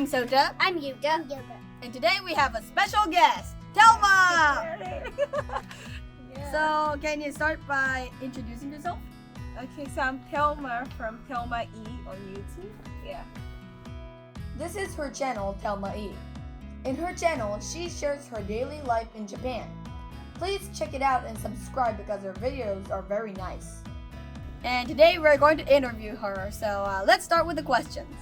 I'm Sota. I'm Yuta. And today we have a special guest, Thelma! So, can you start by introducing yourself? Okay, so I'm Thelma from Thelma E on YouTube. Yeah. This is her channel, Thelma E. In her channel, she shares her daily life in Japan. Please check it out and subscribe because her videos are very nice. And today we're going to interview her, so let's start with the questions.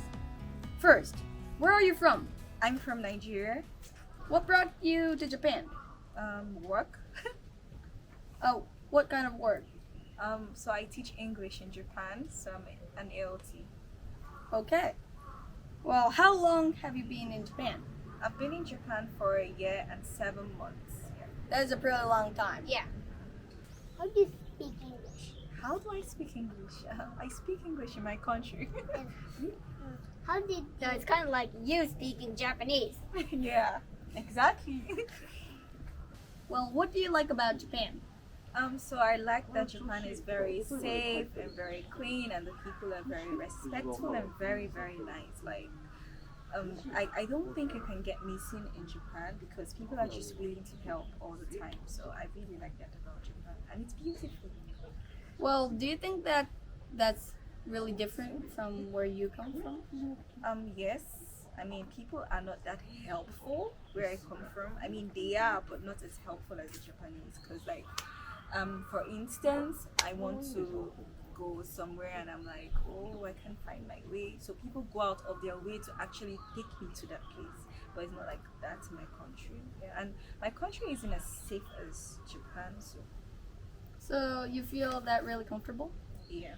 First, where are you from? I'm from Nigeria. What brought you to Japan? Work. Oh, what kind of work? So I teach English in Japan, so I'm an ALT. Okay. Well, how long have you been in Japan? I've been in Japan for a year and 7 months. Yeah. That is a pretty long time. Yeah. How do you speak English? How do I speak English? I speak English in my country. How did so it's kind of like you speaking Japanese. Yeah, exactly. Well, what do you like about Japan? So I like that Japan is very safe and very clean, and the people are very respectful and very, very nice. Like, I don't think you can get missing in Japan because people are just willing to help all the time. So I really like that about Japan, and it's beautiful. Well, do you think that that's really different from where you come from? Yes. I mean, people are not that helpful where I come from. I mean, they are, but not as helpful as the Japanese. Because, like, for instance, I want to go somewhere and I'm like, oh, I can't find my way. So people go out of their way to actually take me to that place. But it's not like that in my country. Yeah. And my country isn't as safe as Japan. So you feel that really comfortable? Yeah.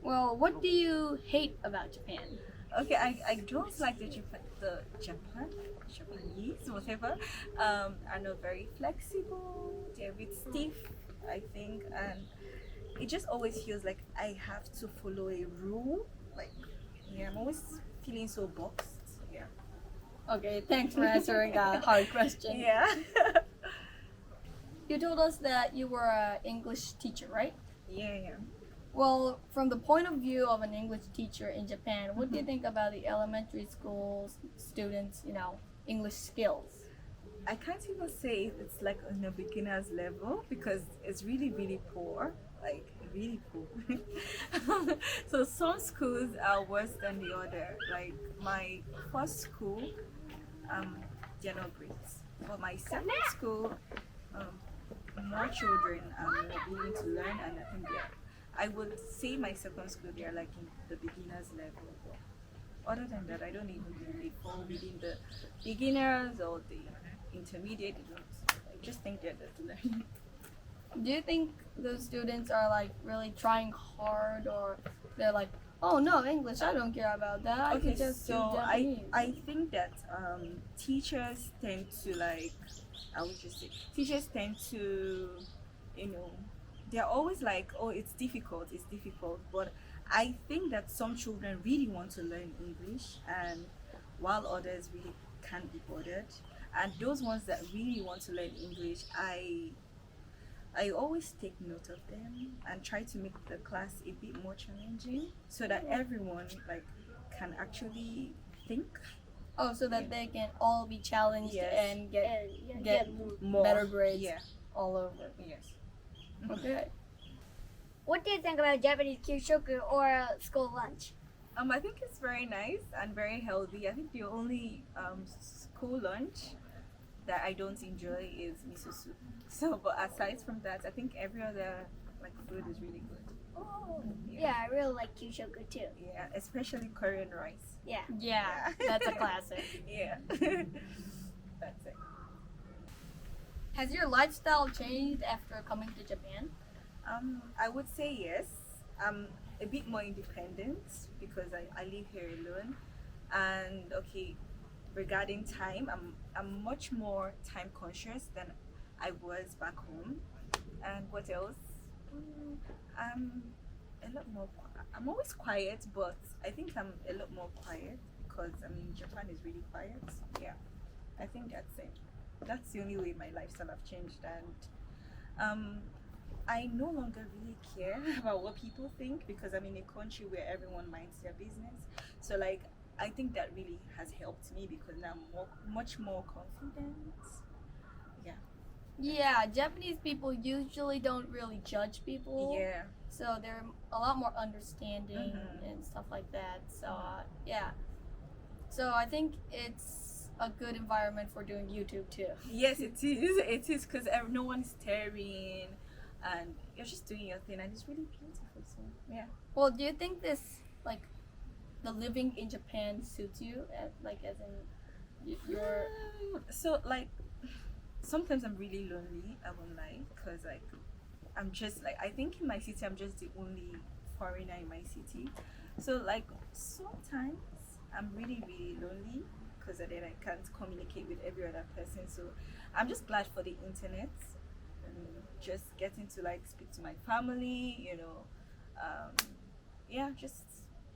Well, what do you hate about Japan? Okay, I don't like the Japanese, whatever, are not very flexible. They're a bit stiff, I think, and it just always feels like I have to follow a rule. Like, yeah, I'm always feeling so boxed. Yeah. Okay, thanks for answering a hard question. Yeah. You told us that you were an English teacher, right? Yeah. Well, from the point of view of an English teacher in Japan, what do you think about the elementary school students, English skills? I can't even say if it's like on a beginner's level because it's really, really poor. Like, really poor. So some schools are worse than the other. Like, my first school, they're not great. But my second school, more children are more willing to learn, and I think I would say my second school, they are like in the beginner's level. But other than that, I don't even think they fall within the beginners or the intermediate. I just think they're there to learn. Do you think those students are like really trying hard, or they're like, oh no, English, I don't care about that. I Okay, can just do so Japanese. I think that teachers tend to teachers tend to, they're always like, oh, it's difficult, but I think that some children really want to learn English, and while others really can't be bothered, and those ones that really want to learn English, I always take note of them and try to make the class a bit more challenging so that everyone can actually think. Oh, so that they can all be challenged Yes. and get More. better grades Yeah. all over. Yes. Okay. What do you think about Japanese kyushoku or school lunch? I think it's very nice and very healthy. I think the only school lunch that I don't enjoy is miso soup. So, but aside from that, I think every other food is really good. Oh, yeah, I really like kyushoku too. Yeah, especially Korean rice. Yeah. Yeah, that's a classic. Yeah. That's it. Has your lifestyle changed after coming to Japan? I would say yes. I'm a bit more independent because I live here alone. And okay, regarding time, I'm much more time conscious than I was back home. And what else? I'm a lot more. I'm always quiet, but I think I'm a lot more quiet because Japan is really quiet. Yeah, I think that's it. That's the only way my lifestyle have changed, and I no longer really care about what people think because I'm in a country where everyone minds their business. So like I think that really has helped me because now I'm much more confident. Yeah. Yeah, Japanese people usually don't really judge people. Yeah. So they're a lot more understanding Mhm. and stuff like that. So yeah. So I think it's a good environment for doing YouTube too. Yes, it is. It is because no one's staring, and you're just doing your thing, and it's really beautiful. So yeah. Well, do you think this like the living in Japan suits you? Like as in your So like sometimes I'm really lonely. I won't lie, because like I'm just like I think in my city I'm just the only foreigner in my city. So like sometimes I'm really lonely because then I can't communicate with every other person. So I'm just glad for the internet and just getting to like speak to my family. Um, yeah, just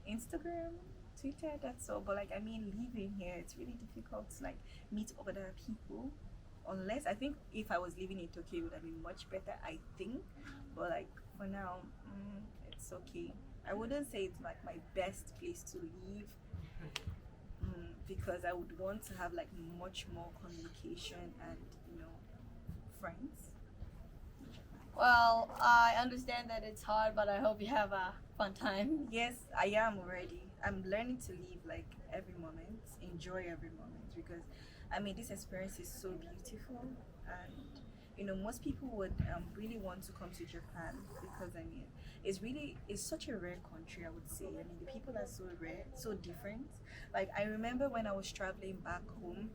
Instagram, Twitter. That's all. But like I mean, living here, it's really difficult to like meet other people. Unless I think if I was living in Tokyo, it would have been much better. I think, but like for now, it's okay. I wouldn't say it's like my best place to live, because I would want to have like much more communication and friends. well, I understand that it's hard, but I hope you have a fun time. Yes, I am already. I'm learning to live like every moment, enjoy every moment, because I mean this experience is so beautiful, and most people would really want to come to Japan because I mean it's such a rare country. I would say. I mean the people are so rare, so different. Like I remember when I was traveling back home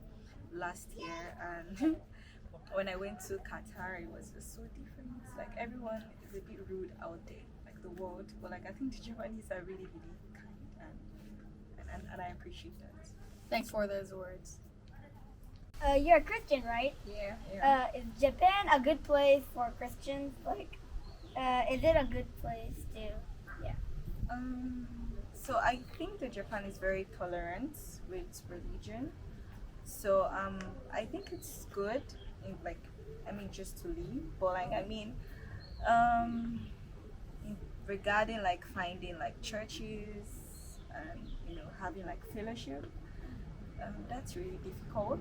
last year, and when I went to Qatar, it was just so different. Like everyone is a bit rude out there, like the world. But like I think the Japanese are really kind, and I appreciate that. Thanks for those words. You're a Christian, right? Yeah. Is Japan a good place for Christians? Like, is it a good place to? Yeah. So I think that Japan is very tolerant with religion. So I think it's good in like I mean just to live, but like I mean regarding like finding like churches and having like fellowship, that's really difficult.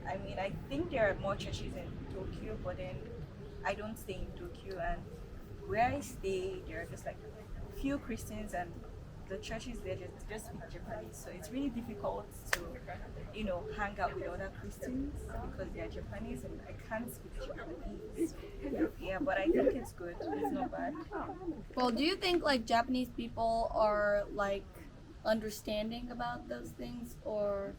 I mean I think there are more churches in Tokyo, but then I don't stay in Tokyo, and where I stay there are just like few Christians, and the churches there just speak Japanese, so it's really difficult to hang out with other Christians because they are Japanese and I can't speak Japanese. Yeah, but I think it's good. It's not bad. Well, do you think like Japanese people are like understanding about those things, or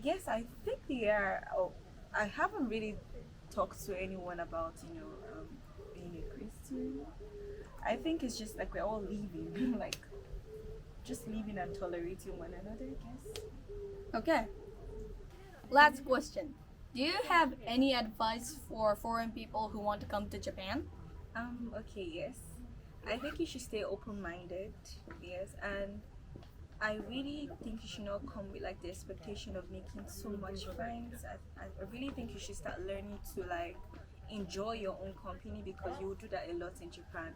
Yes, I think they are. Oh, I haven't really talked to anyone about being a Christian. I think it's just like we're all living, like just living and tolerating one another, I guess. okay? Last question. Do you have any advice for foreign people who want to come to Japan? Okay, yes. I think you should stay open-minded, yes, and I really think you should not come with like the expectation of making so much friends. I really think you should start learning to like enjoy your own company, because you will do that a lot in Japan.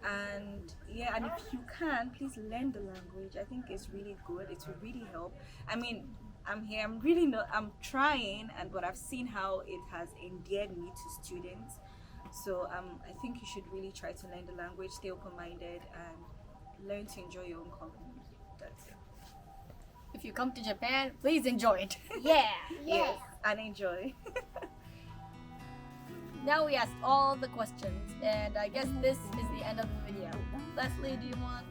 And yeah, and if you can, please learn the language. I think it's really good. It will really help. I mean, I'm here. I'm really not. I'm trying, but I've seen how it has endeared me to students. So I think you should really try to learn the language, stay open-minded, and learn to enjoy your own company. That's it. If you come to Japan, please enjoy it. Yeah. Yes, and enjoy. Now we asked all the questions, and I guess this is the end of the video. Leslie, do you want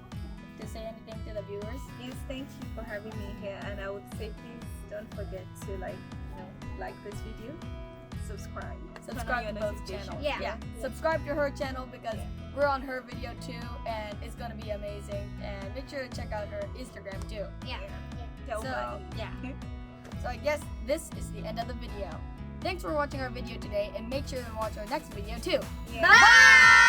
to say anything to the viewers? Yes, thank you for having me here, and I would say please don't forget to like this video, subscribe Subscribe turn on to your both notifications. channels. Yeah. Subscribe to her channel because we're on her video too, and it's gonna be amazing. And make sure to check out her Instagram too. Yeah. Tell So Bunny. yeah. So I guess this is the end of the video. Thanks for watching our video today, and make sure to watch our next video too. Yeah. Bye!